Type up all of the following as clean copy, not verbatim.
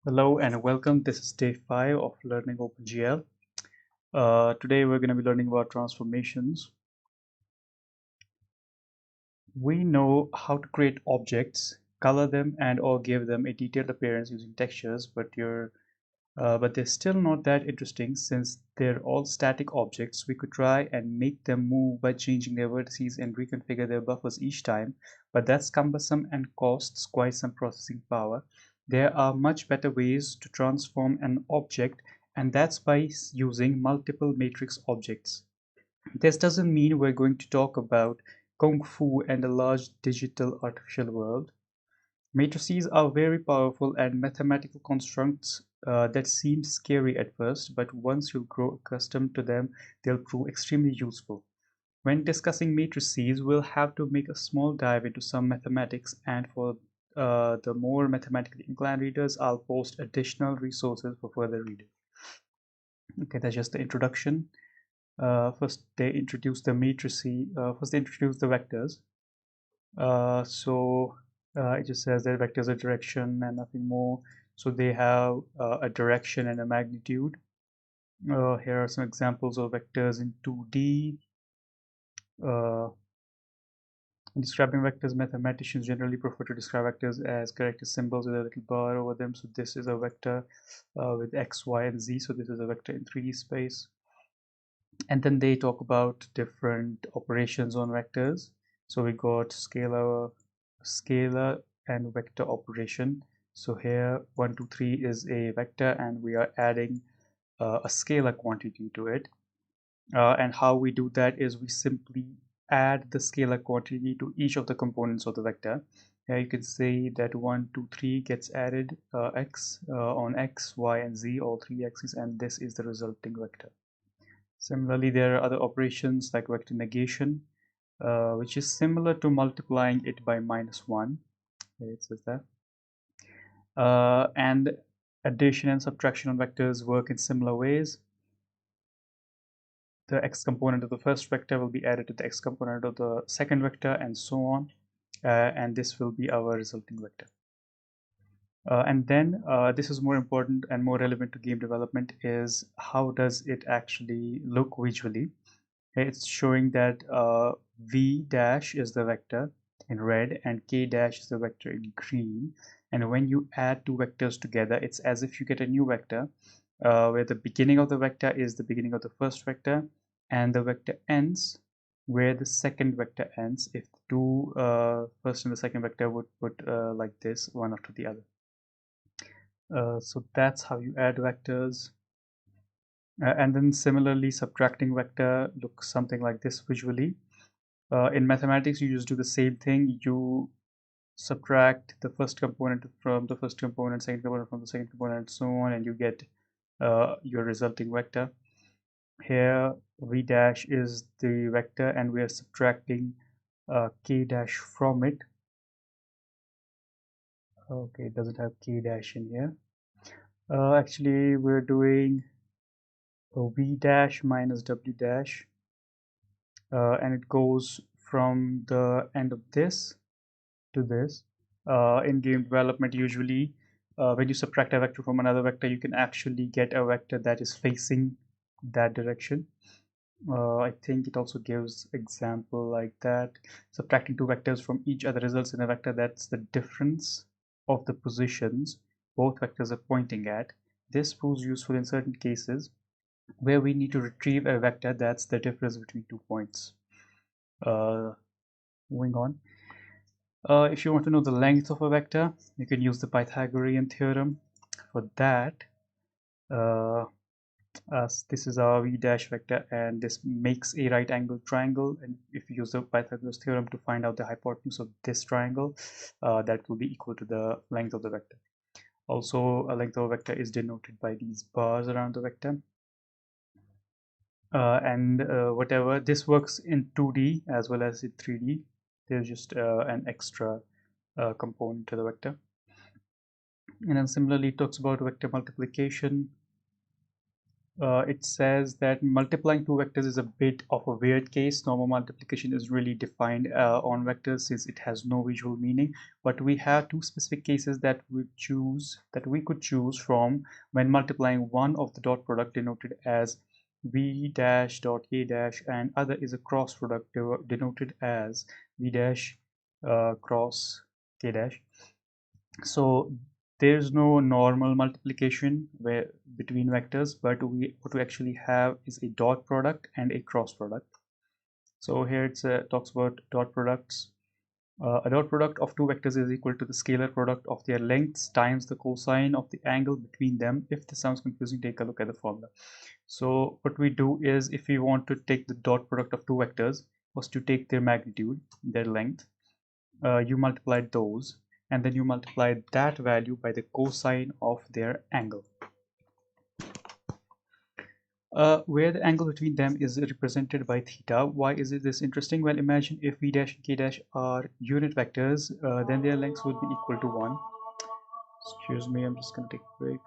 Hello and welcome. This is day 5 of learning OpenGL. Today we're going to be learning about transformations. We know how to create objects, color them, and or give them a detailed appearance using textures, but they're still not that interesting since they're all static objects. We could try and make them move by changing their vertices and reconfigure their buffers each time, but that's cumbersome and costs quite some processing power. There are much better ways to transform an object, and that's by using multiple matrix objects. This doesn't mean we're going to talk about Kung Fu and a large digital artificial world. Matrices are very powerful and mathematical constructs that seem scary at first, but once you grow accustomed to them, they'll prove extremely useful. When discussing matrices, we'll have to make a small dive into some mathematics, and for the more mathematically inclined readers, I'll post additional resources for further reading. Okay, that's just the introduction. First, they introduce the matrices. First, they introduce the vectors. It just says that vectors are direction and nothing more. So they have a direction and a magnitude. Here are some examples of vectors in 2D. Uh, in describing vectors, mathematicians generally prefer to describe vectors as character symbols with a little bar over them. So this is a vector with x, y, and z. So this is a vector in 3D space. And then they talk about different operations on vectors. So we got scalar and vector operation. So here 1 2 3 is a vector and we are adding a scalar quantity to it. And how we do that is we simply add the scalar quantity to each of the components of the vector. Here you can say that 1 2 3 gets added x on x, y, and z, all three axes, and this is the resulting vector. Similarly, there are other operations like vector negation, which is similar to multiplying it by -1. It says that. And addition and subtraction on vectors work in similar ways. The x component of the first vector will be added to the x component of the second vector, and so on. And this will be our resulting vector. And then this is more important and more relevant to game development is how does it actually look visually. It's showing that v dash is the vector in red and k dash is the vector in green, and when you add two vectors together it's as if you get a new vector where the beginning of the vector is the beginning of the first vector and the vector ends where the second vector ends if the two first and the second vector would put like this one after the other. So that's how you add vectors. And then similarly, subtracting vector looks something like this visually. In mathematics, you just do the same thing. You subtract the first component from the first component, second component from the second component, and so on, and you get your resulting vector. Here, v dash is the vector, and we are subtracting k dash from it. Okay, it doesn't have k dash in here. Actually, we're doing v dash minus w dash, and it goes from the end of this to this. In game development, usually when you subtract a vector from another vector, you can actually get a vector that is facing that direction. I think it also gives example like that. Subtracting two vectors from each other results in a vector that's the difference of the positions both vectors are pointing at. This proves useful in certain cases where we need to retrieve a vector that's the difference between 2 points. Moving on. If you want to know the length of a vector, you can use the Pythagorean theorem. For that, this is our v dash vector, and this makes a right angled triangle. And if you use the Pythagoras theorem to find out the hypotenuse of this triangle, that will be equal to the length of the vector. Also, a length of a vector is denoted by these bars around the vector. Whatever, this works in 2D as well as in 3D. There's just an extra component to the vector. And then similarly, it talks about vector multiplication. It says that multiplying two vectors is a bit of a weird case. Normal multiplication is really defined on vectors since it has no visual meaning. But we have two specific cases that we could choose from when multiplying. One of the dot product denoted as v dash dot a dash, and other is a cross product denoted as v dash cross k dash. So there's no normal multiplication where between vectors, but what we actually have is a dot product and a cross product. So here it talks about dot products. A dot product of two vectors is equal to the scalar product of their lengths times the cosine of the angle between them. If this sounds confusing, take a look at the formula. So what we do is, if we want to take the dot product of two vectors, was to take their magnitude, their length, you multiplied those, and then you multiplied that value by the cosine of their angle, where the angle between them is represented by theta. Why is it this interesting? Well, imagine if v dash and k dash are unit vectors, then their lengths would be equal to 1. Excuse me, I'm just going to take a break.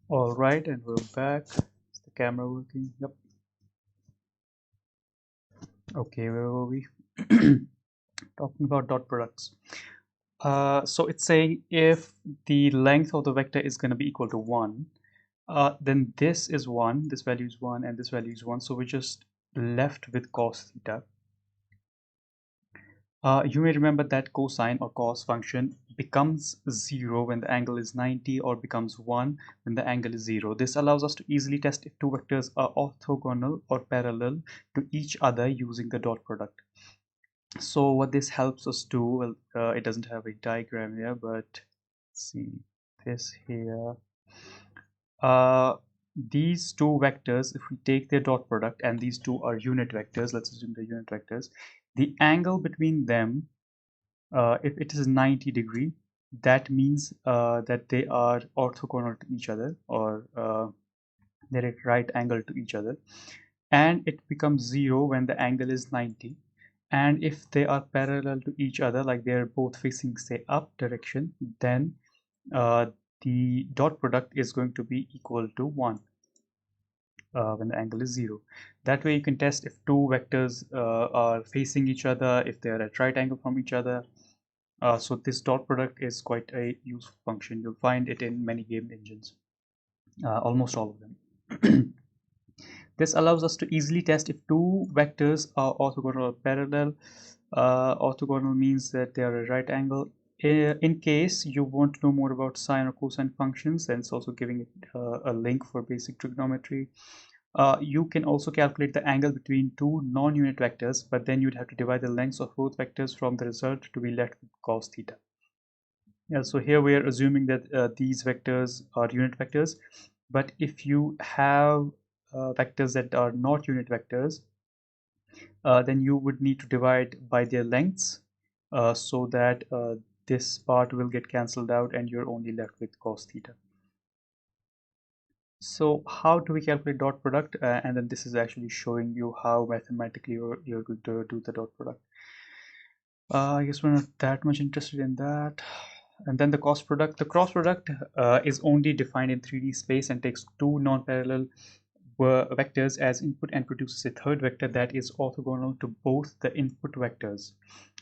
All right, and we're back. Is the camera working? Yep. Okay, where were we? Talking about dot products. So it's saying if the length of the vector is going to be equal to 1, then this is 1, this value is 1, and this value is 1. So we're just left with cos theta. You may remember that cosine or cos function becomes 0 when the angle is 90, or becomes 1 when the angle is 0. This allows us to easily test if two vectors are orthogonal or parallel to each other using the dot product. So what this helps us do, well, it doesn't have a diagram here, but let's see this here. These two vectors, if we take their dot product, and these two are unit vectors, let's assume they're unit vectors, The angle between them, if it is 90-degree, that means that they are orthogonal to each other, or they're at right angle to each other, and it becomes 0 when the angle is 90. And if they are parallel to each other, like they're both facing, say, up direction, then uh, the dot product is going to be equal to 1 when the angle is 0. That way you can test if two vectors are facing each other, if they are at right angle from each other. So this dot product is quite a useful function. You'll find it in many game engines, almost all of them. This allows us to easily test if two vectors are orthogonal or parallel. Orthogonal means that they are at right angle. In case you want to know more about sine or cosine functions, then it's also giving it a link for basic trigonometry. You can also calculate the angle between two non-unit vectors, but then you'd have to divide the lengths of both vectors from the result to be left with cos theta. Yeah, so here we are assuming that these vectors are unit vectors, but if you have vectors that are not unit vectors, then you would need to divide by their lengths so that this part will get cancelled out and you're only left with cos theta. So how do we calculate dot product? And then this is actually showing you how mathematically you're going to do the dot product. I guess we're not that much interested in that. And then the cross product. The cross product is only defined in 3D space and takes two non-parallel vectors as input and produces a third vector that is orthogonal to both the input vectors.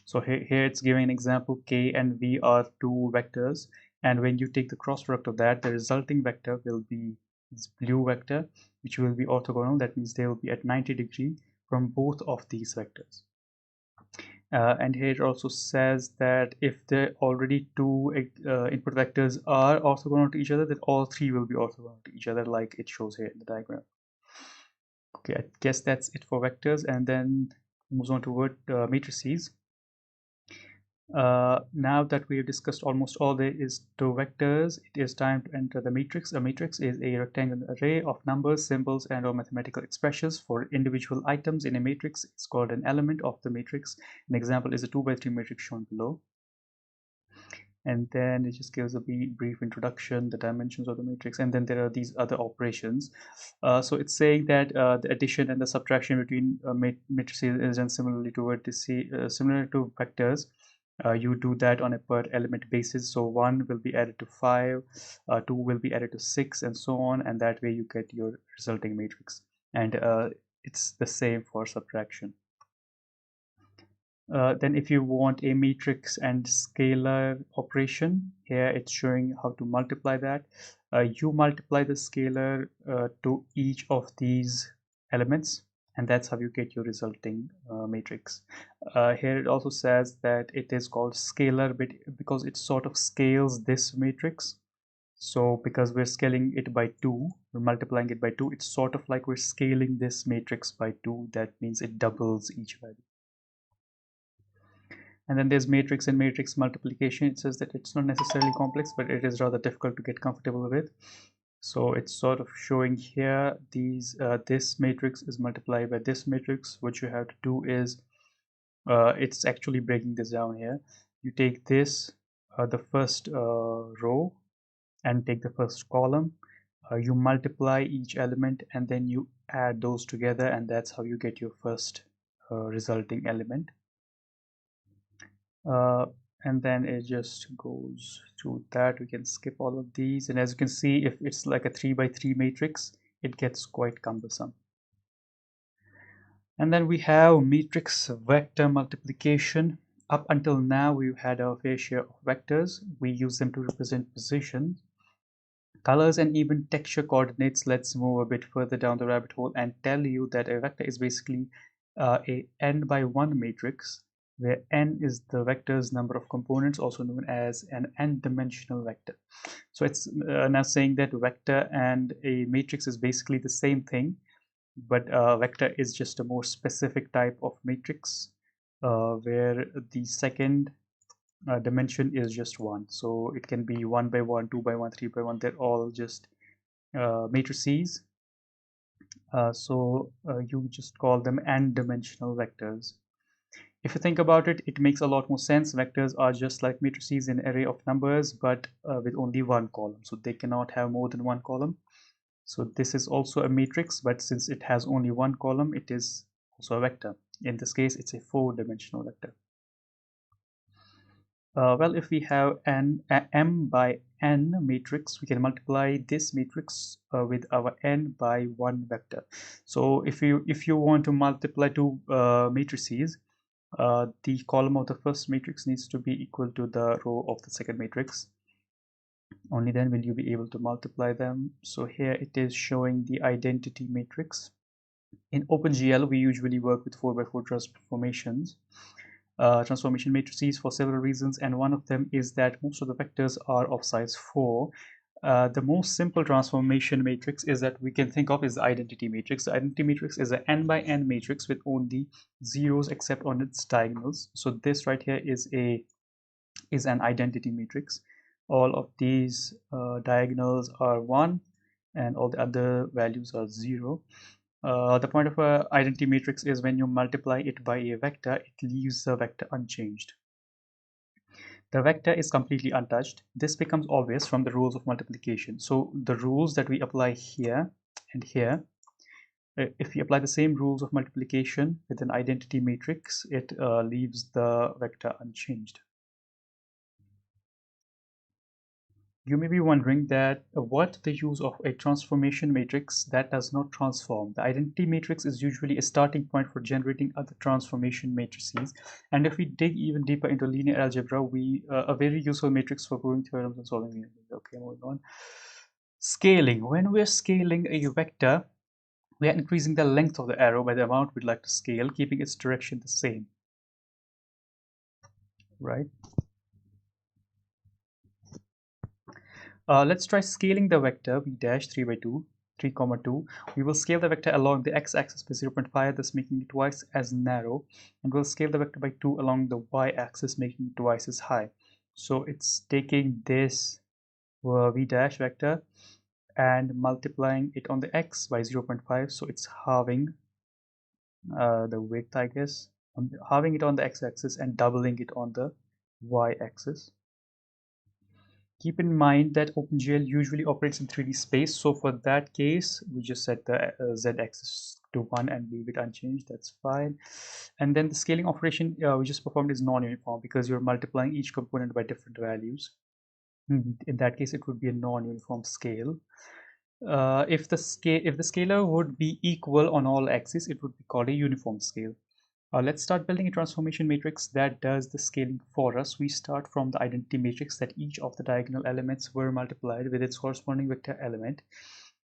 So here it's giving an example. K and V are two vectors, and when you take the cross product of that, the resulting vector will be this blue vector, which will be orthogonal. That means they will be at 90 degree from both of these vectors. And here it also says that if the already two input vectors are orthogonal to each other, then all three will be orthogonal to each other, like it shows here in the diagram. Okay, I guess that's it for vectors, and then moves on to word matrices. Now that we have discussed almost all there is to vectors, it is time to enter the matrix. A matrix is a rectangular array of numbers, symbols, and or mathematical expressions for individual items in a matrix. It's called an element of the matrix. An example is a 2 by 3 matrix shown below. And then it just gives a brief introduction, the dimensions of the matrix, and then there are these other operations. So it's saying that the addition and the subtraction between matrices is done similarly to similar to vectors. You do that on a per element basis. So 1 will be added to 5, 2 will be added to 6, and so on, and that way you get your resulting matrix. And it's the same for subtraction. Then if you want a matrix and scalar operation, here it's showing how to multiply that. You multiply the scalar to each of these elements, and that's how you get your resulting matrix. Here it also says that it is called scalar because it sort of scales this matrix. So because we're scaling it by 2, we're multiplying it by 2, it's sort of like we're scaling this matrix by 2. That means it doubles each value. And then there's matrix and matrix multiplication. It says that it's not necessarily complex, but it is rather difficult to get comfortable with. So it's sort of showing here this matrix is multiplied by this matrix. What you have to do is it's actually breaking this down here. You take this, the first row, and take the first column. You multiply each element and then you add those together, and that's how you get your first resulting element. And then it just goes through that. We can skip all of these, and as you can see, if it's like a 3 by 3 matrix, it gets quite cumbersome. And then we have matrix vector multiplication. Up until now, we've had our fair share of vectors. We use them to represent position, colors, and even texture coordinates. Let's move a bit further down the rabbit hole and tell you that a vector is basically a n by 1 matrix, where n is the vector's number of components, also known as an n-dimensional vector. So it's now saying that vector and a matrix is basically the same thing, but vector is just a more specific type of matrix where the second dimension is just 1. So it can be 1 by 1, 2 by 1, 3 by 1. They're all just matrices. So you just call them n-dimensional vectors. If you think about it, it makes a lot more sense. Vectors are just like matrices in an array of numbers, but with only one column. So they cannot have more than one column. So this is also a matrix, but since it has only one column, it is also a vector. In this case, it's a four-dimensional vector. Well, if we have an m by n matrix, we can multiply this matrix with our n by one vector. So if you want to multiply two matrices, the column of the first matrix needs to be equal to the row of the second matrix. Only then will you be able to multiply them. So here it is showing the identity matrix. In OpenGL, we usually work with 4x4 transformation matrices for several reasons, and one of them is that most of the vectors are of size 4. The most simple transformation matrix is that we can think of is the identity matrix. The identity matrix is an n by n matrix with only zeros except on its diagonals. So this right here is an identity matrix. All of these diagonals are 1 and all the other values are 0. The point of an identity matrix is when you multiply it by a vector, it leaves the vector unchanged. The vector is completely untouched. This becomes obvious from the rules of multiplication. So the rules that we apply here and here, if we apply the same rules of multiplication with an identity matrix, it leaves the vector unchanged. You may be wondering that what the use of a transformation matrix that does not transform. The identity matrix is usually a starting point for generating other transformation matrices. And if we dig even deeper into linear algebra, a very useful matrix for proving theorems and solving linear algebra. Okay, moving on. Scaling. When we're scaling a vector, we are increasing the length of the arrow by the amount we'd like to scale, keeping its direction the same. Right? Let's try scaling the vector v dash 3 by 2, 3 comma 2. We will scale the vector along the x-axis by 0.5, thus making it twice as narrow, and we'll scale the vector by 2 along the y-axis, making it twice as high. So it's taking this v dash vector and multiplying it on the x by 0.5, so it's halving the width, I guess, halving it on the x-axis and doubling it on the y-axis. Keep in mind that OpenGL usually operates in 3D space, so for that case, we just set the z-axis to 1 and leave it unchanged. That's fine. And then the scaling operation we just performed is non-uniform because you're multiplying each component by different values. In that case, it would be a non-uniform scale. If the scalar would be equal on all axes, it would be called a uniform scale. Let's start building a transformation matrix that does the scaling for us. We start from the identity matrix that each of the diagonal elements were multiplied with its corresponding vector element.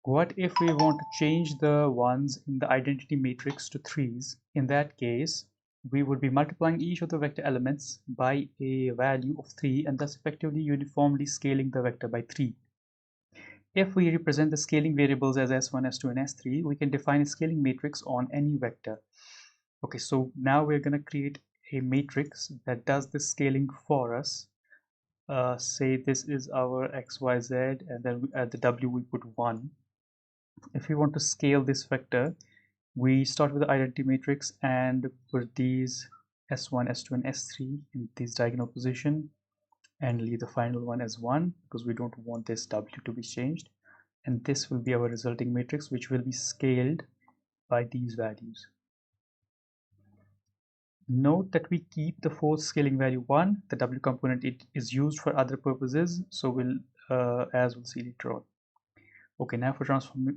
What if we want to change the ones in the identity matrix to threes? In that case, we would be multiplying each of the vector elements by a value of 3 and thus effectively uniformly scaling the vector by 3. If we represent the scaling variables as s1, s2, and s3, we can define a scaling matrix on any vector. Okay, so now we're going to create a matrix that does the scaling for us. Say this is our xyz, and then at the w we put 1. If we want to scale this vector, we start with the identity matrix and put these s1, s2, and s3 in this diagonal position and leave the final one as 1 because we don't want this w to be changed. And this will be our resulting matrix, which will be scaled by these values. Note that we keep the fourth scaling value 1. The w component is used for other purposes, so as we'll see later on. Okay, now for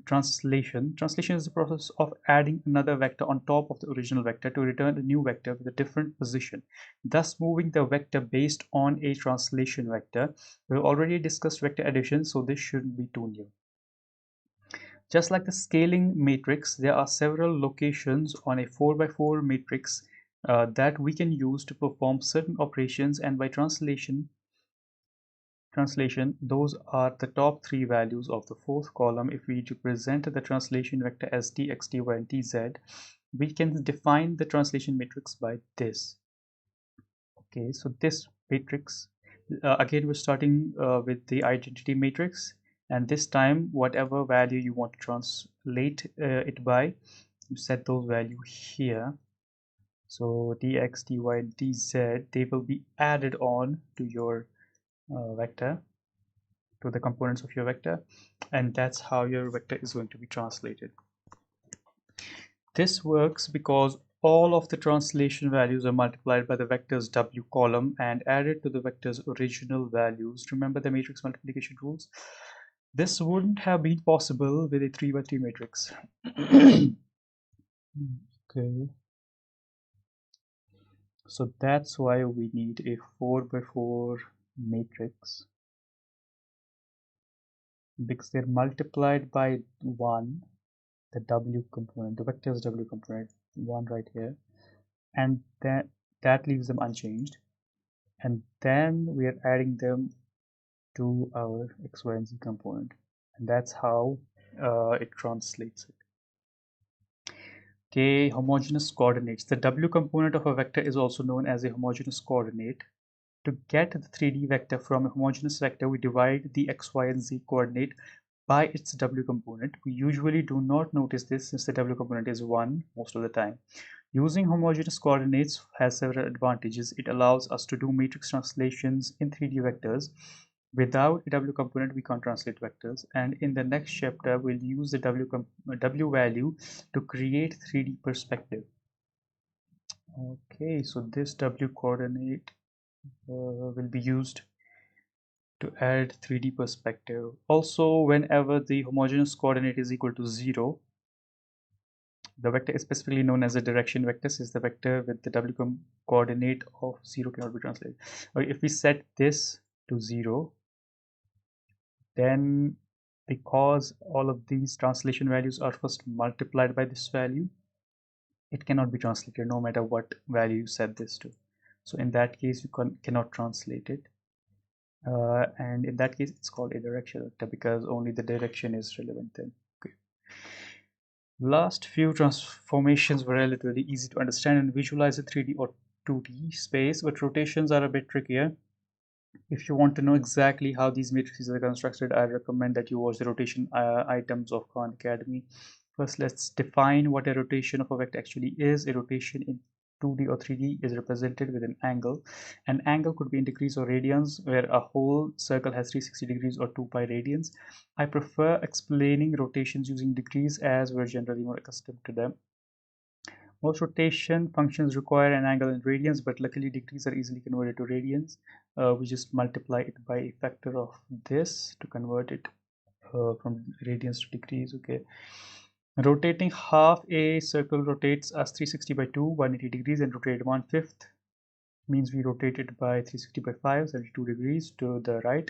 translation. Translation is the process of adding another vector on top of the original vector to return a new vector with a different position, thus moving the vector based on a translation vector. We've already discussed vector addition, so this shouldn't be too new. Just like the scaling matrix, there are several locations on a 4x4 matrix that we can use to perform certain operations, and by translation, those are the top 3 values of the fourth column. If we represent the translation vector as tx, ty, and tz, we can define the translation matrix by this. Okay, so this matrix, again, we're starting with the identity matrix, and this time, whatever value you want to translate it by, you set those values here. So dx, dy, and dz, they will be added on to your vector, to the components of your vector, and that's how your vector is going to be translated. This works because all of the translation values are multiplied by the vector's W column and added to the vector's original values. Remember the matrix multiplication rules? This wouldn't have been possible with a 3 by 3 matrix. Okay. So that's why we need a 4 by 4 matrix, because they're multiplied by 1, the W component, the vector's W component, 1 right here, and that leaves them unchanged. And then we are adding them to our x, y, and z component, and that's how it translates it. Okay, homogeneous coordinates. The W component of a vector is also known as a homogeneous coordinate. To get the 3D vector from a homogeneous vector, we divide the x, y, and z coordinate by its W component. We usually do not notice this since the W component is 1 most of the time. Using homogeneous coordinates has several advantages. It allows us to do matrix translations in 3D vectors. Without a W component, we can't translate vectors. And in the next chapter, we'll use the W value to create 3D perspective. Okay, so this W coordinate will be used to add 3D perspective. Also, whenever the homogeneous coordinate is equal to 0, the vector is specifically known as a direction vector, since the vector with the W coordinate of 0 cannot be translated. Okay, if we set this to 0, then because all of these translation values are first multiplied by this value, it cannot be translated no matter what value you set this to. So in that case, you cannot translate it. And in that case, it's called a direction vector because only the direction is relevant then. Okay. Last few transformations were relatively easy to understand and visualize in 3D or 2D space, but rotations are a bit trickier. If you want to know exactly how these matrices are constructed, I recommend that you watch the rotation items of Khan Academy. First, let's define what a rotation of a vector actually is. A rotation in 2D or 3D is represented with an angle. An angle could be in degrees or radians, where a whole circle has 360 degrees or 2 pi radians. I prefer explaining rotations using degrees as we're generally more accustomed to them. Most rotation functions require an angle in radians, but luckily degrees are easily converted to radians. We just multiply it by a factor of this to convert it from radians to degrees. Okay. Rotating half a circle rotates as 360 by 2, 180 degrees, and rotated 1/5 means we rotate it by 360 by 5, 72 degrees to the right.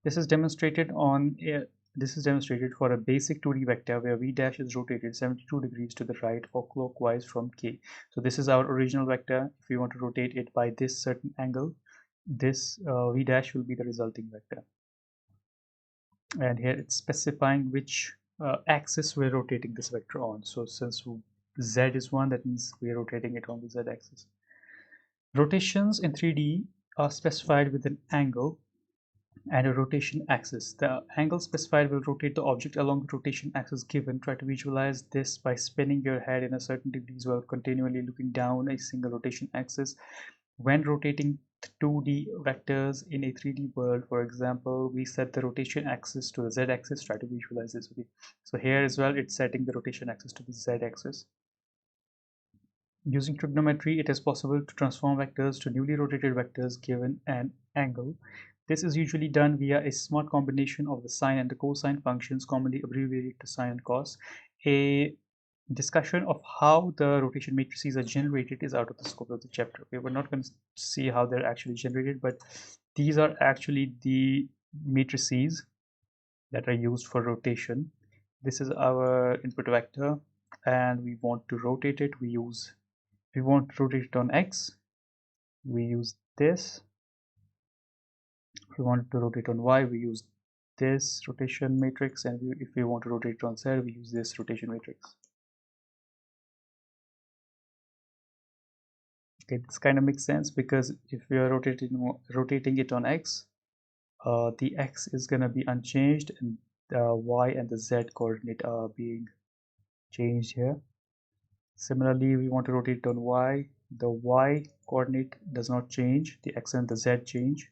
This is demonstrated for a basic 2D vector where v dash is rotated 72 degrees to the right or clockwise from k. So this is our original vector. If we want to rotate it by this certain angle, this v dash will be the resulting vector. And here it's specifying which axis we're rotating this vector on. So since z is 1, that means we're rotating it on the z axis. Rotations in 3D are specified with an angle and a rotation axis. The angle specified will rotate the object along the rotation axis given. Try to visualize this by spinning your head in a certain degrees while continually looking down a single rotation axis. When rotating 2D vectors in a 3D world, for example, we set the rotation axis to the z-axis. Try to visualize this. Okay. So here as well, it's setting the rotation axis to the z-axis. Using trigonometry, it is possible to transform vectors to newly rotated vectors given an angle. This is usually done via a smart combination of the sine and the cosine functions, commonly abbreviated to sine and cos. A discussion of how the rotation matrices are generated is out of the scope of the chapter. Okay, we're not going to see how they're actually generated, but these are actually the matrices that are used for rotation. This is our input vector, and we want to rotate it. We want to rotate it on x, we use this. If we want to rotate on y, we use this rotation matrix, and if we want to rotate on z, we use this rotation matrix. Okay, this kind of makes sense because if we are rotating it on x, the x is going to be unchanged, and the y and the z coordinate are being changed here. Similarly, we want to rotate it on y. The y coordinate does not change, the x and the z change.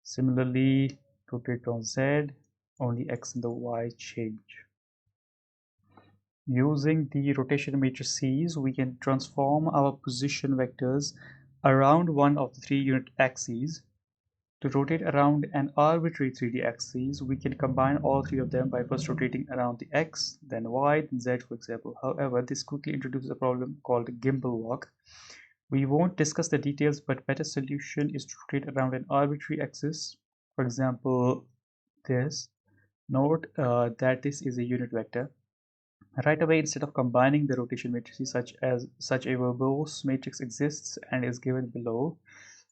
Similarly, rotate on z, only x and the y change. Using the rotation matrices, we can transform our position vectors around one of the three unit axes. To rotate around an arbitrary 3D axis, we can combine all three of them by first rotating around the x, then y, then z, for example. However, this quickly introduces a problem called gimbal walk. We won't discuss the details, but better solution is to rotate around an arbitrary axis. For example, this. Note that this is a unit vector. Right away, instead of combining the rotation matrices such a verbose matrix exists and is given below,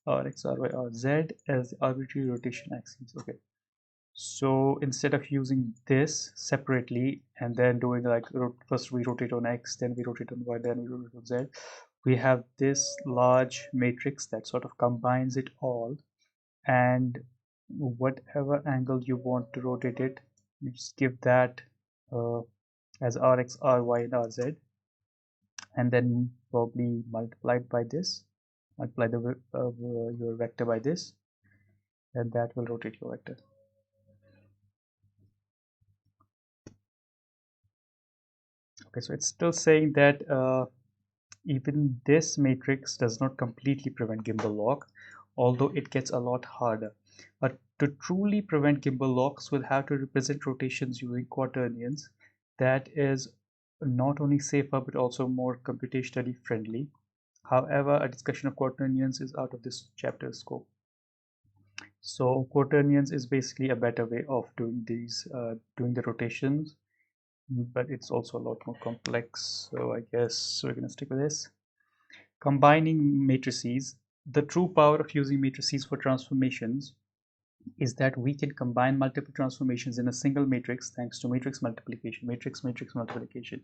or x, or y, or z as the arbitrary rotation axes. Okay. So instead of using this separately and then doing like first we rotate on x, then we rotate on y, then we rotate on z, we have this large matrix that sort of combines it all, and whatever angle you want to rotate it, you just give that uh, as rx, ry, and rz, and then probably multiply it by this, multiply your vector by this, and that will rotate your vector. Okay, so it's still saying that even this matrix does not completely prevent gimbal lock, although it gets a lot harder. But to truly prevent gimbal locks, we'll have to represent rotations using quaternions. That is not only safer but also more computationally friendly. However, a discussion of quaternions is out of this chapter's scope. So quaternions is basically a better way of doing doing the rotations, but it's also a lot more complex. So I guess we're gonna stick with this. Combining matrices. The true power of using matrices for transformations is that we can combine multiple transformations in a single matrix thanks to matrix multiplication. Matrix multiplication.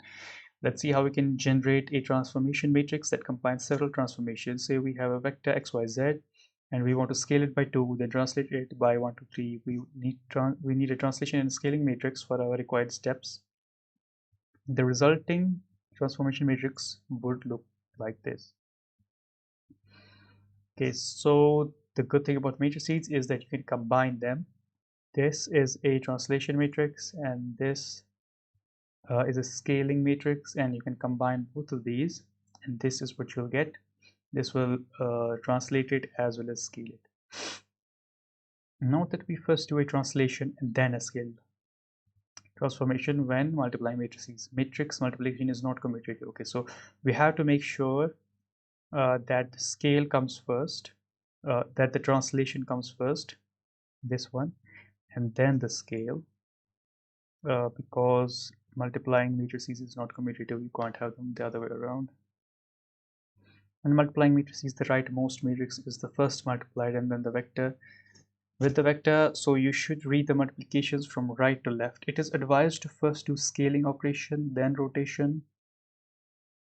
Let's see how we can generate a transformation matrix that combines several transformations. Say we have a vector xyz and we want to scale it by 2, then translate it by 1, 2, 3. We need a translation and scaling matrix for our required steps. The resulting transformation matrix would look like this. Okay, so the good thing about matrices is that you can combine them. This is a translation matrix and this is a scaling matrix, and you can combine both of these, and this is what you'll get. This will translate it as well as scale it. Note that we first do a translation and then a scale transformation when multiplying matrices. Matrix multiplication is not commutative. Okay, so we have to make sure that the scale comes first, that the translation comes first, this one, and then the scale, because multiplying matrices is not commutative. You can't have them the other way around. And multiplying matrices, the rightmost matrix is the first multiplied and then the vector with the vector. So you should read the multiplications from right to left. It is advised to first do scaling operation, then rotation,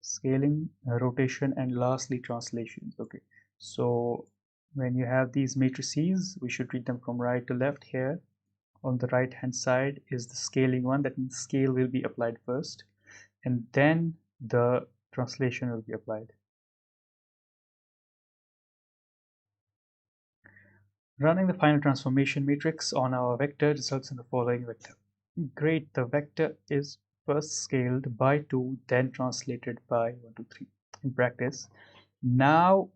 scaling, rotation, and lastly translations. Okay, so when you have these matrices, we should read them from right to left. Here on the right hand side is the scaling one, that means scale will be applied first and then the translation will be applied. Running the final transformation matrix on our vector results in the following vector. Great, the vector is first scaled by 2, then translated by 1, 2, 3 in practice. Now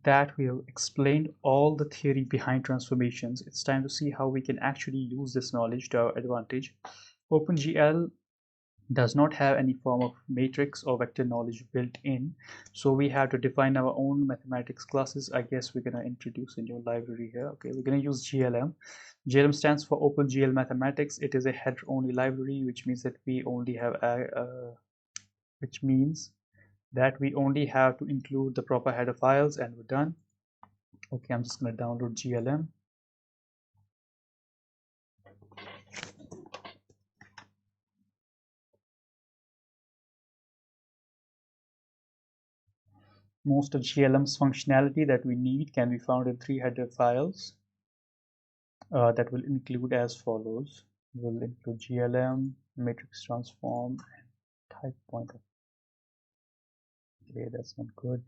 that we have explained all the theory behind transformations, it's time to see how we can actually use this knowledge to our advantage. OpenGL does not have any form of matrix or vector knowledge built in, so we have to define our own mathematics classes. I guess we're going to introduce a new library here. Okay, we're going to use GLM. GLM stands for OpenGL Mathematics. It is a header only library, which means that we only have to include the proper header files and we're done. Okay, I'm just going to download GLM. Most of GLM's functionality that we need can be found in 3 header files that will include as follows. Will include GLM, matrix transform, and type pointer. Okay, that's not good.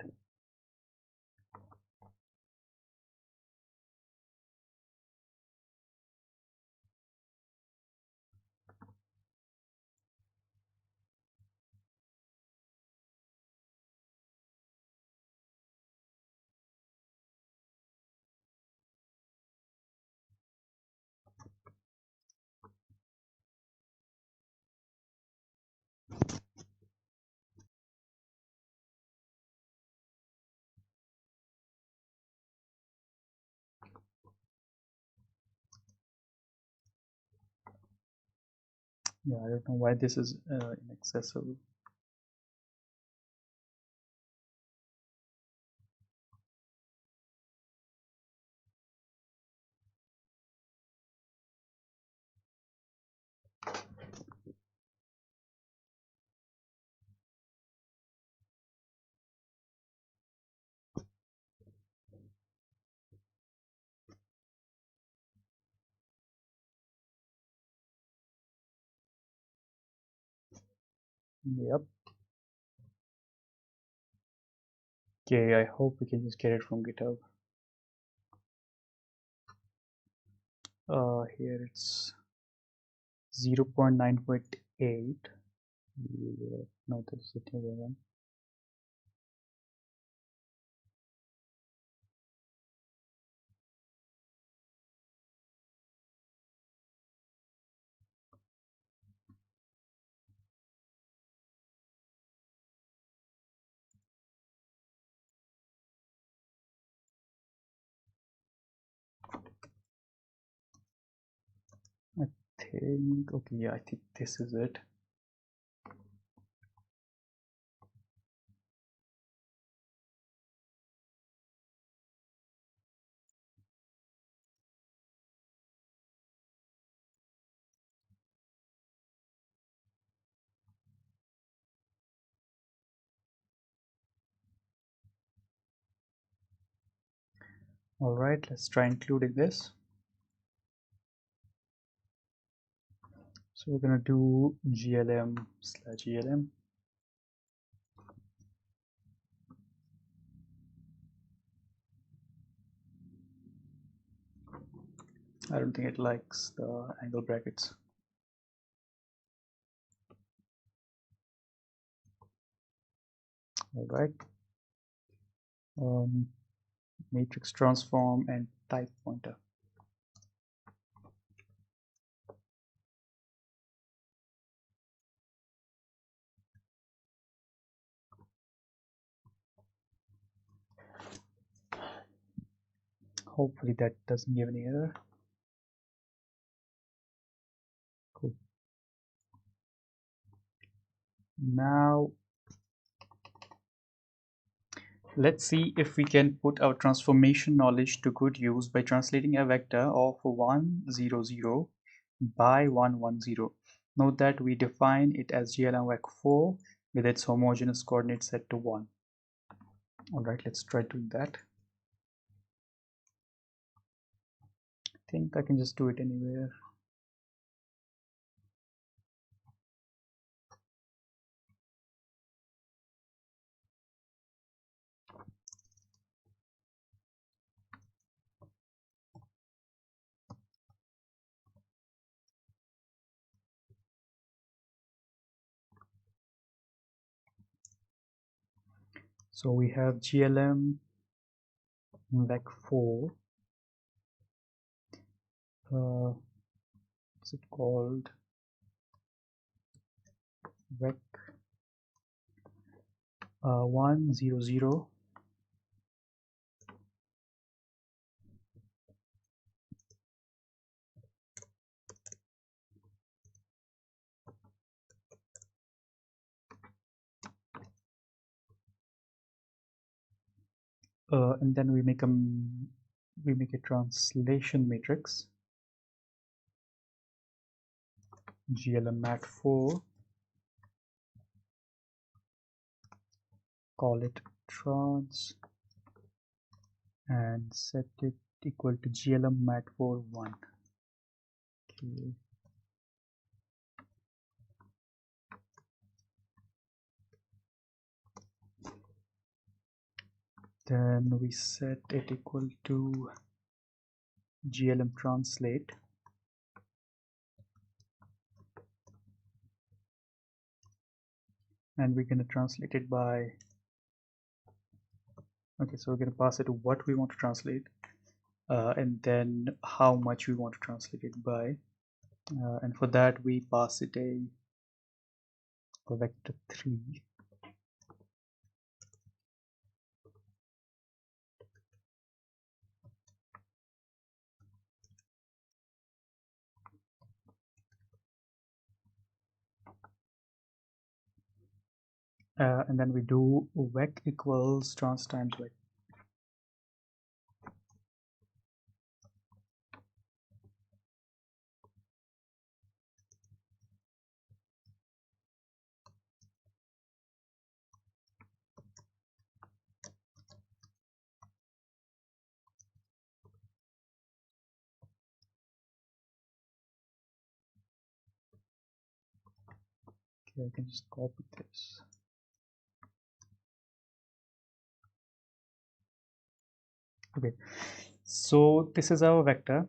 Yeah, I don't know why this is inaccessible. Yep. Okay, I hope we can just get it from GitHub. Here it's 0.9.8. No, this is the other one. I think, okay, yeah, I think this is it. All right, let's try including this. So we're gonna do glm/glm. I don't think it likes the angle brackets. All right. Matrix transform and type pointer. Hopefully that doesn't give any error. Cool. Now let's see if we can put our transformation knowledge to good use by translating a vector of 1, 0, 0 by 1, 1, 0. Note that we define it as glm_vec4 with its homogeneous coordinate set to 1. All right, let's try doing that. I think I can just do it anywhere. So we have glm_vec4. What's it called? Vec 1, 0, 0. And then we make a translation matrix glm_mat4, call it trans, and set it equal to glm_mat4 1. Okay. Then we set it equal to glm translate, and we're going to translate it by, okay, so we're going to pass it to what we want to translate, and then how much we want to translate it by, and for that we pass it a vector 3. And then we do vec equals trans times vec. Okay, I can just copy this. Okay, so this is our vector,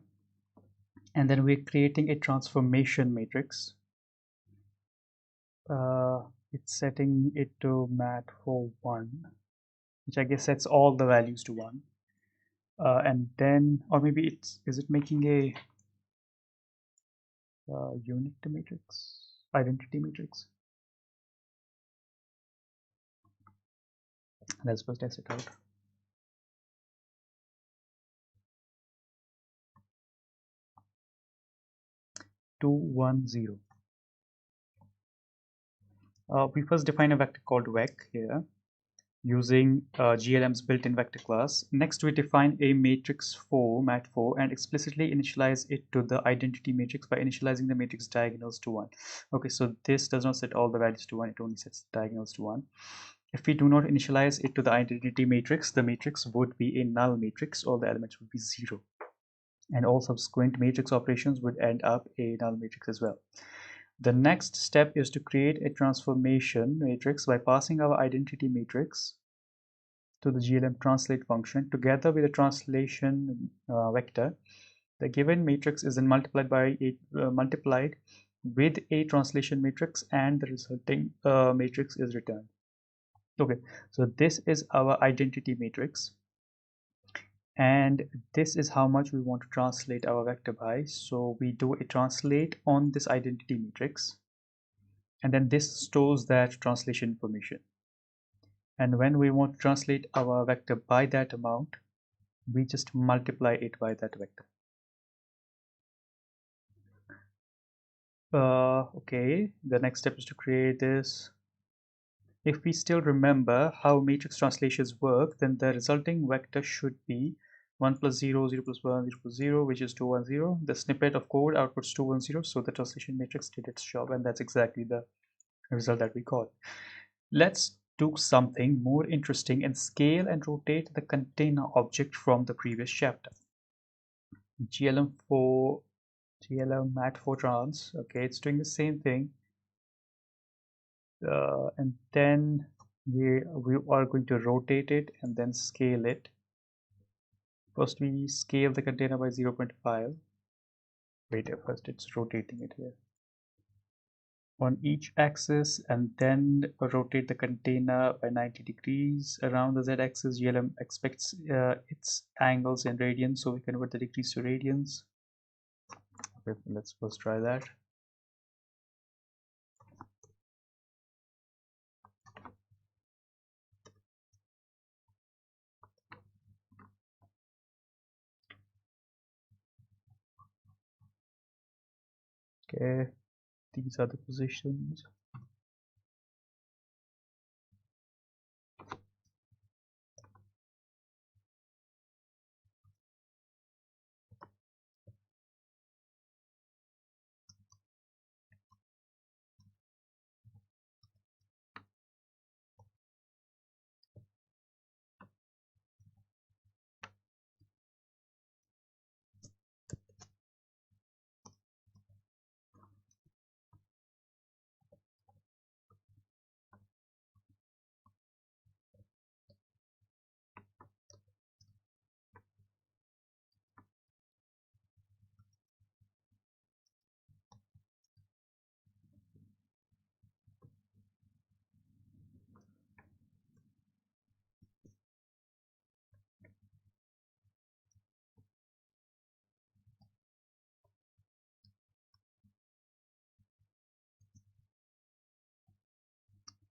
and then we're creating a transformation matrix. Uh, it's setting it to mat for 1, which I guess sets all the values to 1. And then, or maybe is it making a unit matrix, identity matrix? Let's first test it out. 210. We first define a vector called vec here using GLM's built-in vector class. Next, we define a matrix 4, mat4, and explicitly initialize it to the identity matrix by initializing the matrix diagonals to 1. Okay, so this does not set all the values to 1, it only sets diagonals to 1. If we do not initialize it to the identity matrix, the matrix would be a null matrix. All the elements would be 0. And all subsequent matrix operations would end up a null matrix as well. The next step is to create a transformation matrix by passing our identity matrix to the glm translate function together with a translation vector. The given matrix is then multiplied with a translation matrix, and the resulting matrix is returned. Okay, so this is our identity matrix, and this is how much we want to translate our vector by. So we do a translate on this identity matrix, and then this stores that translation information. And when we want to translate our vector by that amount, we just multiply it by that vector. Okay, the next step is to create this. If we still remember how matrix translations work, then the resulting vector should be 1 plus 0, 0 plus 1, 0 plus 0, which is 210. The snippet of code outputs 210, so the translation matrix did its job, and that's exactly the result that we got. Let's do something more interesting and scale and rotate the container object from the previous chapter. GLM4, GLM mat4 trans, okay, it's doing the same thing. And then we are going to rotate it and then scale it. First we scale the container by 0.5. Wait, first it's rotating it here on each axis, and then rotate the container by 90 degrees around the z-axis. GLM expects its angles in radians, so we convert the degrees to radians. Okay, let's first try that. Okay, these are the positions.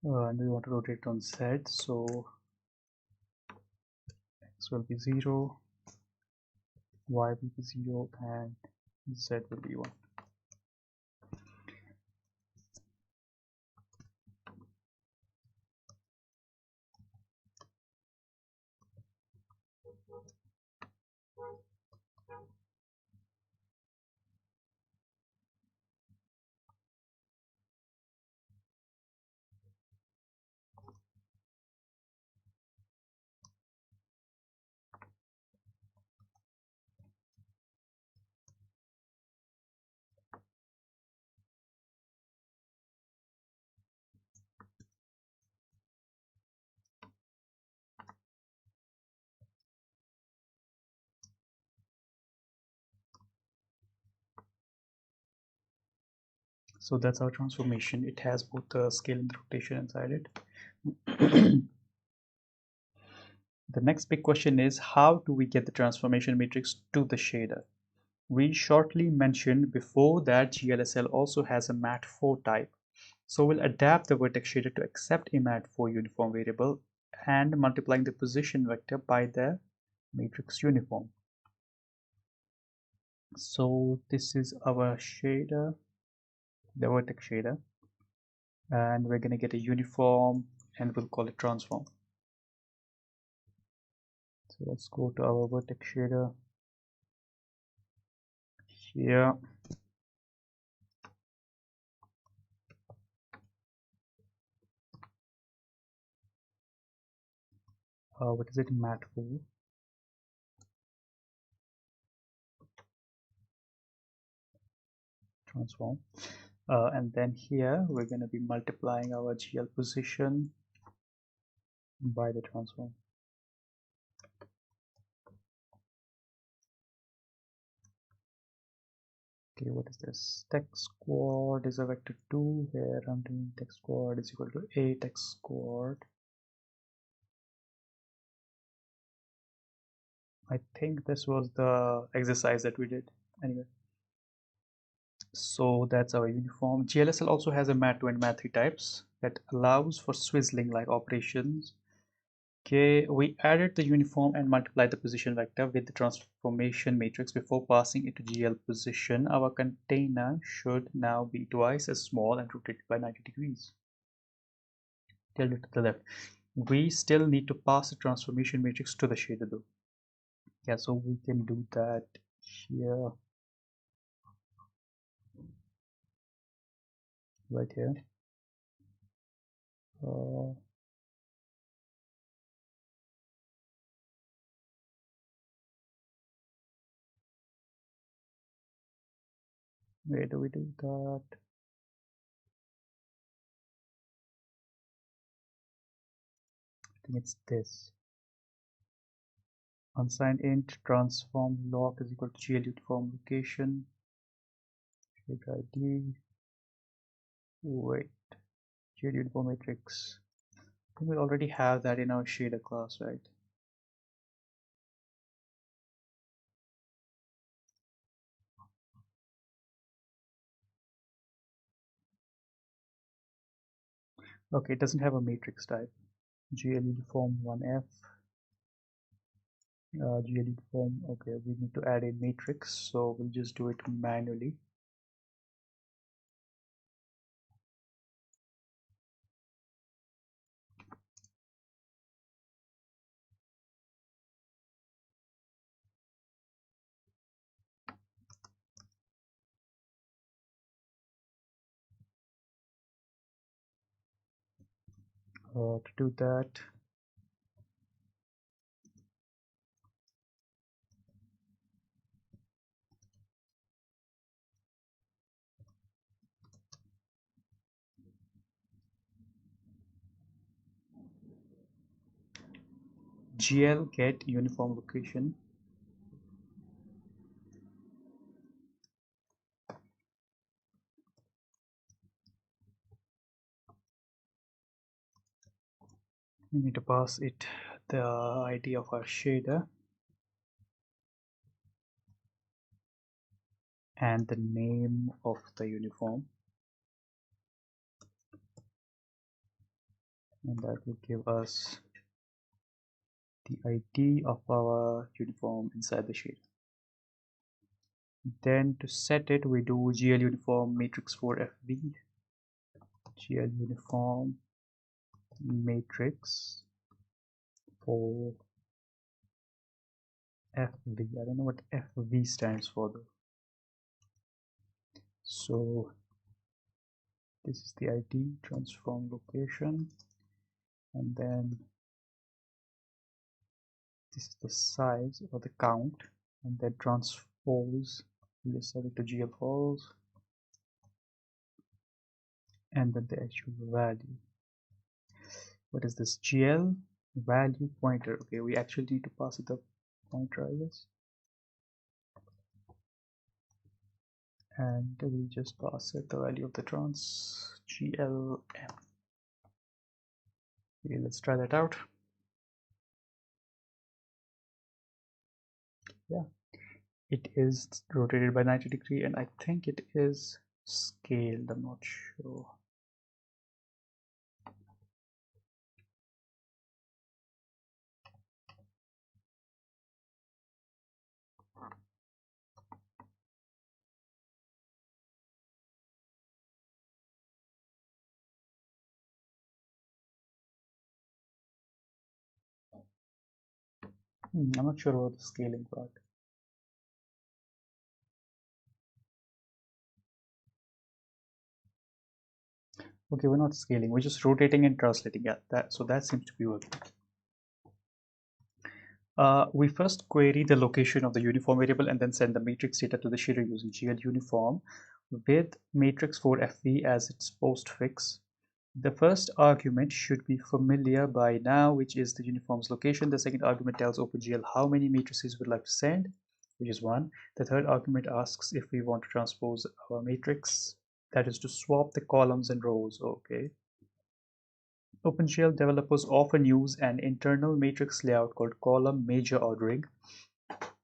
and we want to rotate on Z, so X will be 0, Y will be 0, and Z will be 1. So that's our transformation. It has both the scale and the rotation inside it. The next big question is, how do we get the transformation matrix to the shader? We shortly mentioned before that GLSL also has a mat4 type. So we'll adapt the vertex shader to accept a mat4 uniform variable and multiplying the position vector by the matrix uniform. So this is our shader, the vertex shader, and we're going to get a uniform and we'll call it transform. So let's go to our vertex shader here. What is it? Mat4 transform. And then here we're going to be multiplying our GL position by the transform. Okay, what is this? Text squared is a vector 2 where I'm doing text squared is equal to a text squared. I think this was the exercise that we did anyway. So that's our uniform. GLSL also has a mat2 and mat3 types that allows for swizzling like operations. Okay, we added the uniform and multiplied the position vector with the transformation matrix before passing it to GL position. Our container should now be twice as small and rotated by 90 degrees. Tilted to the left. We still need to pass the transformation matrix to the shader though. Yeah, so we can do that here, right here. Uh, where do we do that? I think it's this. Unsigned int transform lock is equal to GL uniform location. Shader ID. Wait, GL uniform matrix. I think we already have that in our shader class, right? Okay, it doesn't have a matrix type. GL uniform 1F. GL uniform. Okay, we need to add a matrix, so we'll just do it manually. To do that, GL get uniform location. We need to pass it the ID of our shader and the name of the uniform. and that will give us the ID of our uniform inside the shader. Then to set it, we do GL uniform matrix for FV, GL uniform matrix for FV. I don't know what FV stands for though. So this is the ID, transform location, and then this is the size or the count, and then transpose, we just set it to GL false, and then the actual value. What is this? GL value pointer. Okay, we actually need to pass it the pointer, I guess. And we just pass it the value of the trans GLM. Okay, let's try that out. Yeah, it is rotated by 90 degrees, and I think it is scaled. I'm not sure. I'm not sure about the scaling part. Okay, we're not scaling, we're just rotating and translating. Yeah, that seems to be working. We first query the location of the uniform variable and then send the matrix data to the shader using GL uniform with matrix for FV as its postfix. The first argument should be familiar by now, which is the uniform's location. The second argument tells OpenGL how many matrices we'd like to send, which is 1. The third argument asks if we want to transpose our matrix, that is to swap the columns and rows. Okay. OpenGL developers often use an internal matrix layout called column major ordering,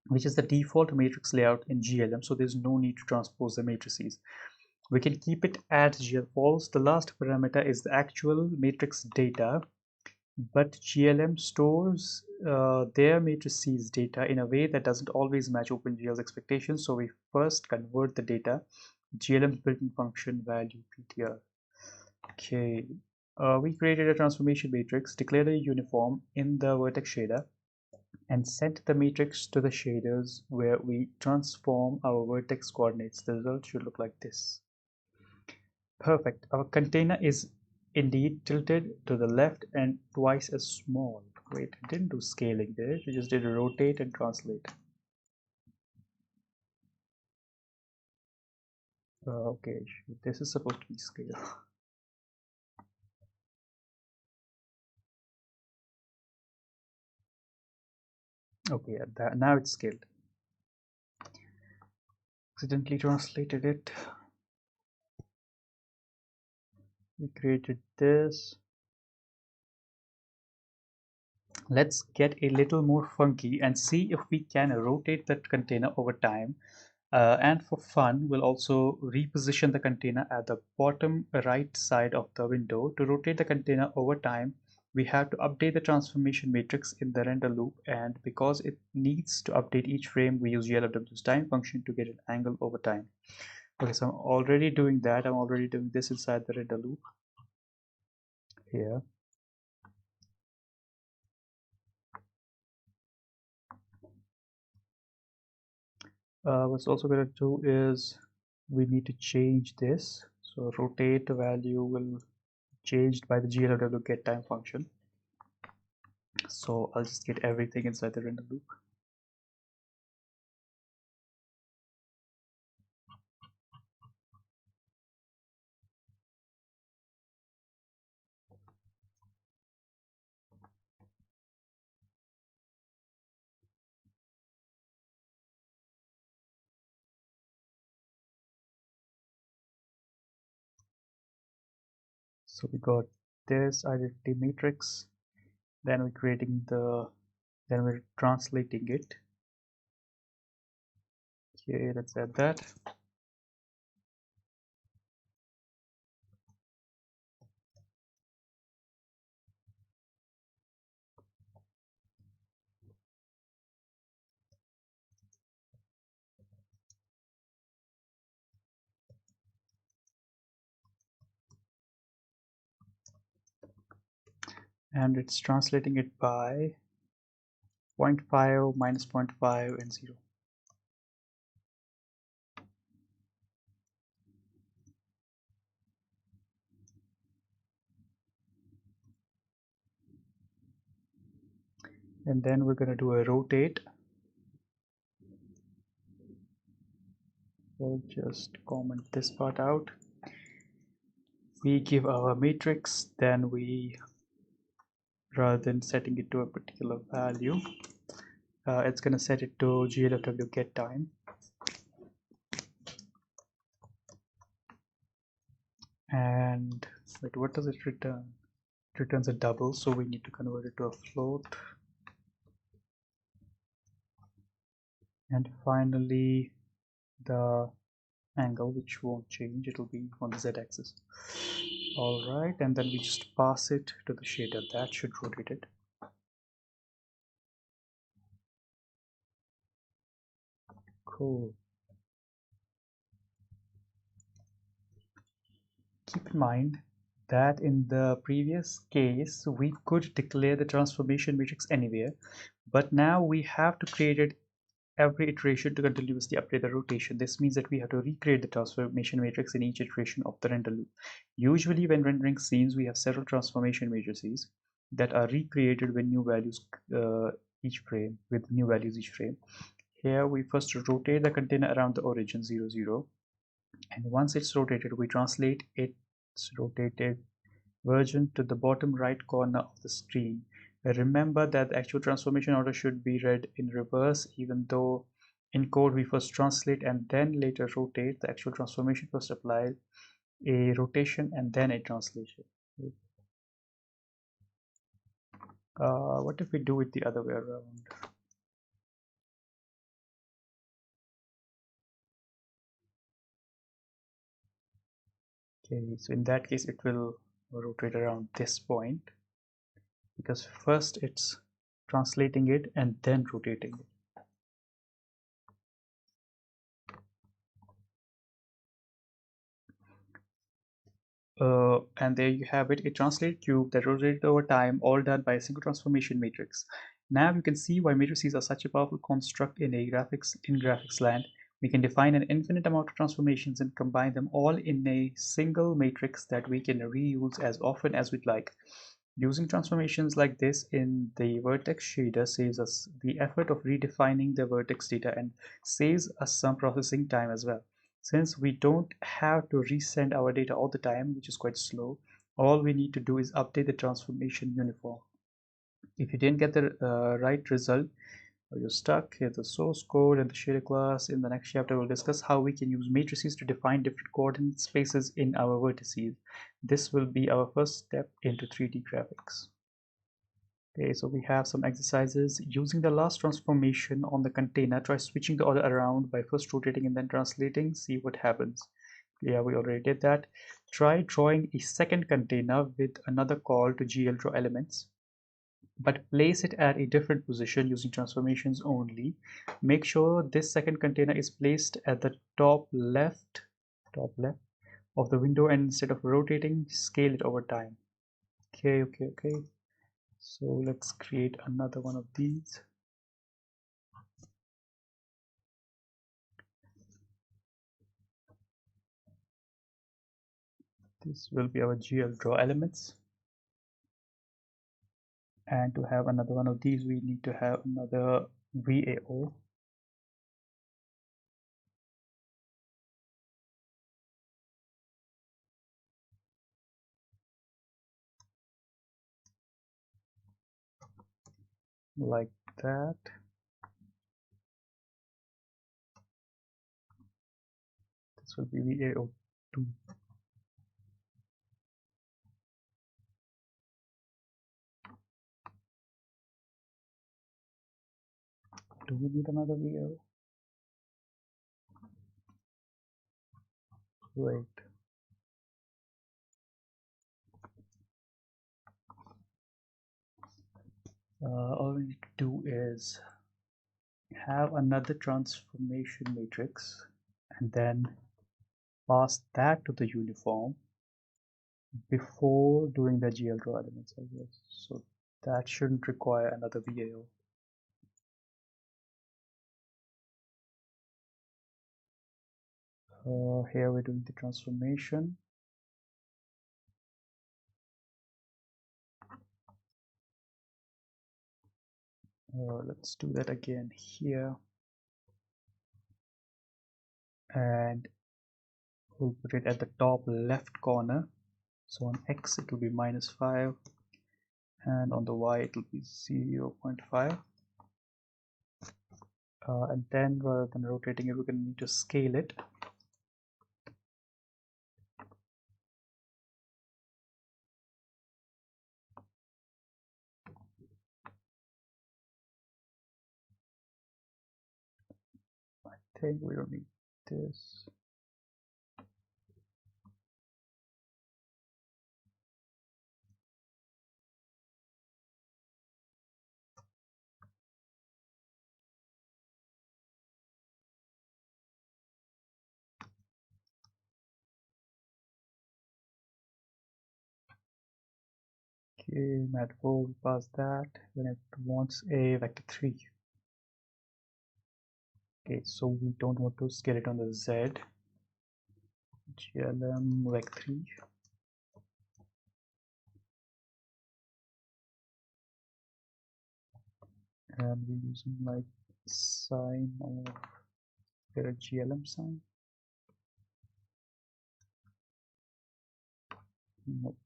which is the default matrix layout in GLM, so there's no need to transpose the matrices. We can keep it at GL false. The last parameter is the actual matrix data, but GLM stores their matrices data in a way that doesn't always match OpenGL's expectations, so we first convert the data GLM's built-in function value ptr. Okay, we created a transformation matrix, declared a uniform in the vertex shader, and sent the matrix to the shaders where we transform our vertex coordinates. The result should look like this. Perfect. Our container is indeed tilted to the left and twice as small. Wait, it didn't do scaling there. It just did rotate and translate. Okay, this is supposed to be scale. Okay, now it's scaled. Accidentally translated it. We created this. Let's get a little more funky and see if we can rotate that container over time. And for fun, we'll also reposition the container at the bottom right side of the window. To rotate the container over time, we have to update the transformation matrix in the render loop, and because it needs to update each frame, we use GLFW's time function to get an angle over time. Okay, so I'm already doing that. I'm already doing this inside the render loop here. What's also going to do is we need to change this. So rotate value will changed by the GLW get time function. So I'll just get everything inside the render loop. So we got this identity matrix, then we're creating then we're translating it. Okay, let's add that. and it's translating it by 0.5 minus 0.5 and 0. And then we're going to do a rotate. We'll just comment this part out. We give our matrix, then we, rather than setting it to a particular value, it's going to set it to glfw get time. And wait, what does it return? It returns a double, so we need to convert it to a float. And finally, the angle, which won't change, it'll be on the z-axis. All right, and then we just pass it to the shader. That should rotate it. Cool. Keep in mind that in the previous case, we could declare the transformation matrix anywhere, but now we have to create it every iteration to continuously update the rotation. This means that we have to recreate the transformation matrix in each iteration of the render loop. Usually when rendering scenes, we have several transformation matrices that are recreated with new values each frame. Here we first rotate the container around the origin 0, 0, and once it's rotated, we translate its rotated version to the bottom right corner of the screen. Remember that the actual transformation order should be read in reverse, even though in code we first translate and then later rotate. The actual transformation first applies a rotation and then a translation. What if we do it the other way around? Okay, so in that case it will rotate around this point, because first it's translating it and then rotating it. And there you have it, a translated cube that rotated over time, all done by a single transformation matrix. Now you can see why matrices are such a powerful construct in graphics land. We can define an infinite amount of transformations and combine them all in a single matrix that we can reuse as often as we'd like. Using transformations like this in the vertex shader saves us the effort of redefining the vertex data and saves us some processing time as well. Since we don't have to resend our data all the time, which is quite slow, all we need to do is update the transformation uniform. If you didn't get the right result, or you're stuck, here's the source code and the shader class. In the next chapter, we'll discuss how we can use matrices to define different coordinate spaces in our vertices. This will be our first step into 3D graphics. Okay, so we have some exercises. Using the last transformation on the container, try switching the order around by first rotating and then translating. See what happens. Yeah, we already did that. Try drawing a second container with another call to GL draw elements, but place it at a different position using transformations only. Make sure this second container is placed at the top left of the window, and instead of rotating, scale it over time. Okay. So let's create another one of these. This will be our GL draw elements. And to have another one of these, we need to have another VAO. Like that. This will be VAO2. Do we need another VAO? Wait. All we need to do is have another transformation matrix and then pass that to the uniform. before doing the GL draw elements, I guess. So that shouldn't require another VAO. Here we're doing the transformation. Let's do that again here. And we'll put it at the top left corner. So on X it will be -5, and on the Y it will be 0.5. And then rather than rotating it, we're going to need to scale it. I think we don't need this. Okay, mat4 pass that, then it wants a vector 3. Okay, so we don't want to scale it on the Z. GLM vec 3. And we're using like sign of a GLM sign. Nope.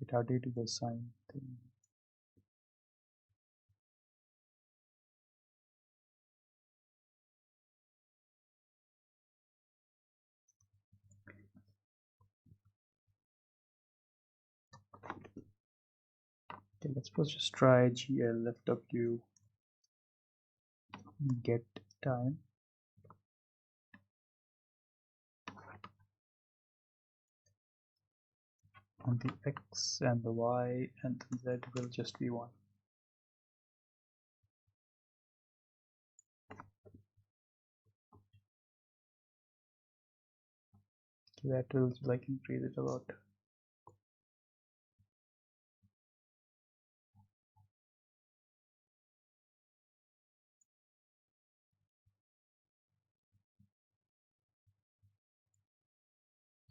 It how do you do the sign thing? Okay, let's first just try GLFW get time. On the X and the Y and the Z will just be 1. Okay, that will like increase it a lot.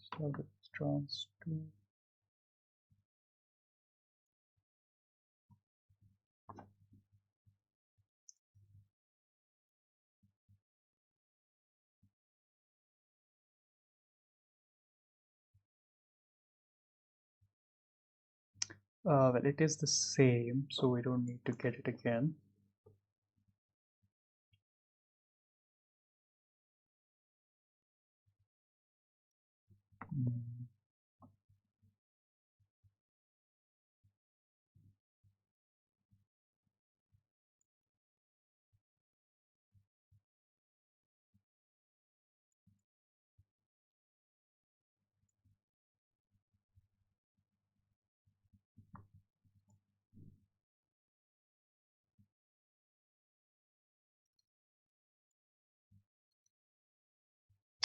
Start with trans 2. Well, it is the same, so we don't need to get it again.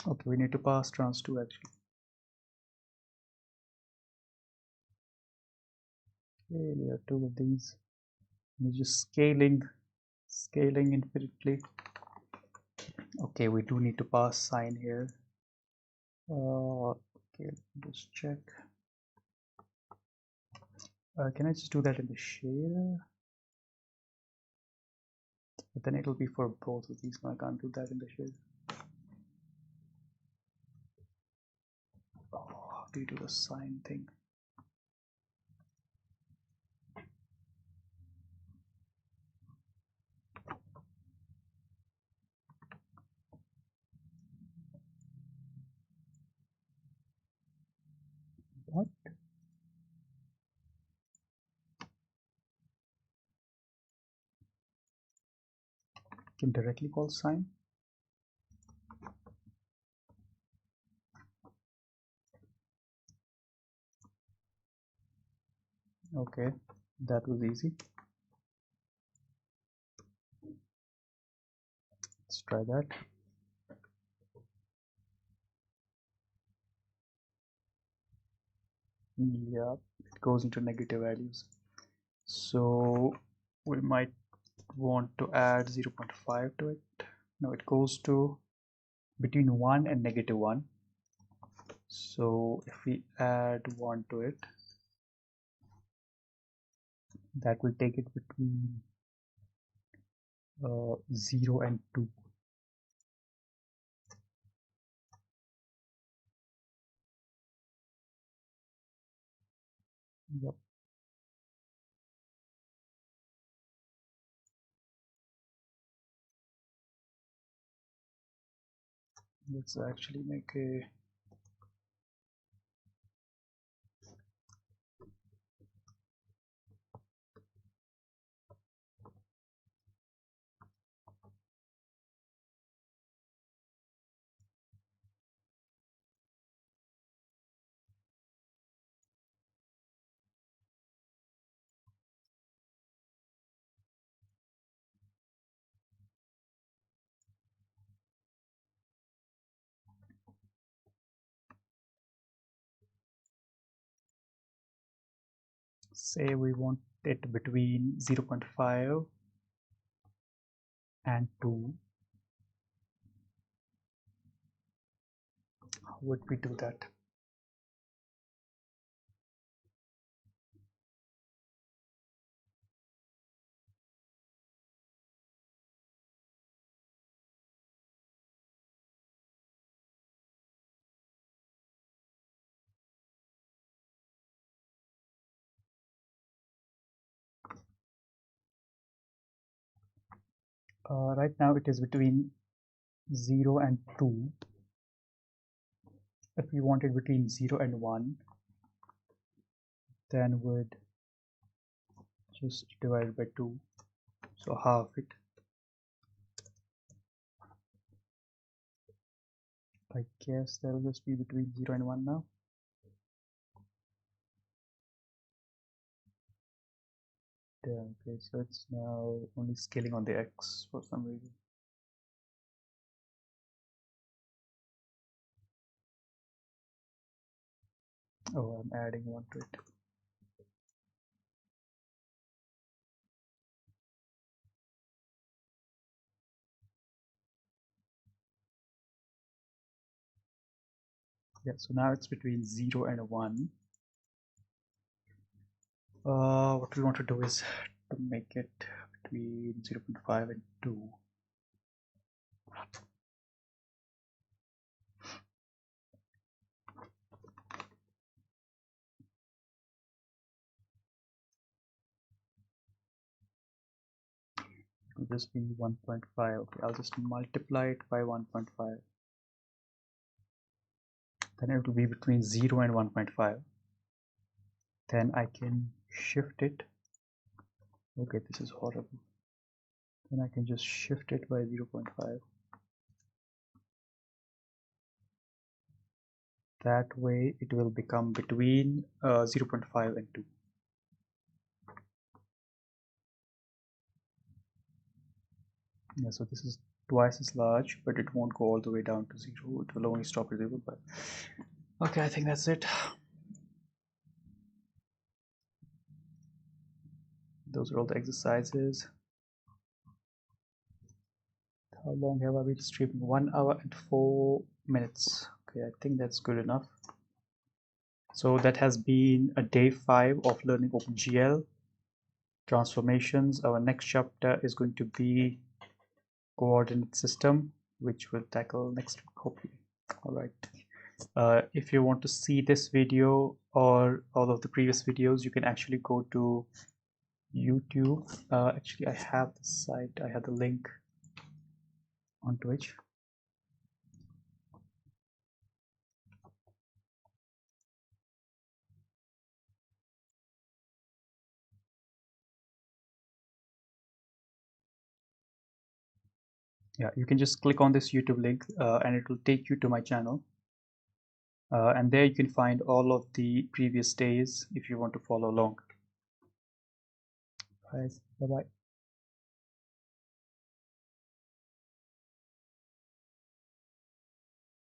Okay, we need to pass trans 2 actually. Okay, we have 2 of these. We're just scaling infinitely. Okay, we do need to pass sign here. Okay, just check. Can I just do that in the shader? But then it'll be for both of these. No, I can't do that in the shader. Oh, how do you do the sign thing? What? Can directly call sign? Okay, that was easy. Let's try that. Yeah, it goes into negative values. So we might want to add 0.5 to it. No, it goes to between 1 and -1. So if we add 1 to it, that will take it between 0 and 2. Yep. Let's actually make a say we want it between 0.5 and 2. How would we do that? Right now it is between 0 and 2. If we want it between 0 and 1, then would just divide by 2, so half it. I guess that will just be between 0 and 1 now. Damn, okay, so it's now only scaling on the x for some reason. Oh, I'm adding 1 to it. Yeah, so now it's between 0 and 1. What we want to do is to make it between 0.5 and 2. It will just be 1.5. Okay, I'll just multiply it by 1.5. Then it will be between 0 and 1.5. Then I can shift it. Okay, this is horrible. Then I can just shift it by 0.5. That way it will become between 0.5 and 2. Yeah, so this is twice as large, but it won't go all the way down to 0. It will only stop at 0.5. Okay, I think that's it. Those are all the exercises. How long have I been streaming? 1 hour and 4 minutes. Okay, I think that's good enough. So that has been a day 5 of learning OpenGL transformations. Our next chapter is going to be coordinate system, which we'll tackle next week, hopefully. All right. If you want to see this video or all of the previous videos, you can actually go to YouTube. Actually, I have the site, I have the link on Twitch. Yeah, you can just click on this YouTube link and it will take you to my channel. And there you can find all of the previous days if you want to follow along. Guys, bye bye.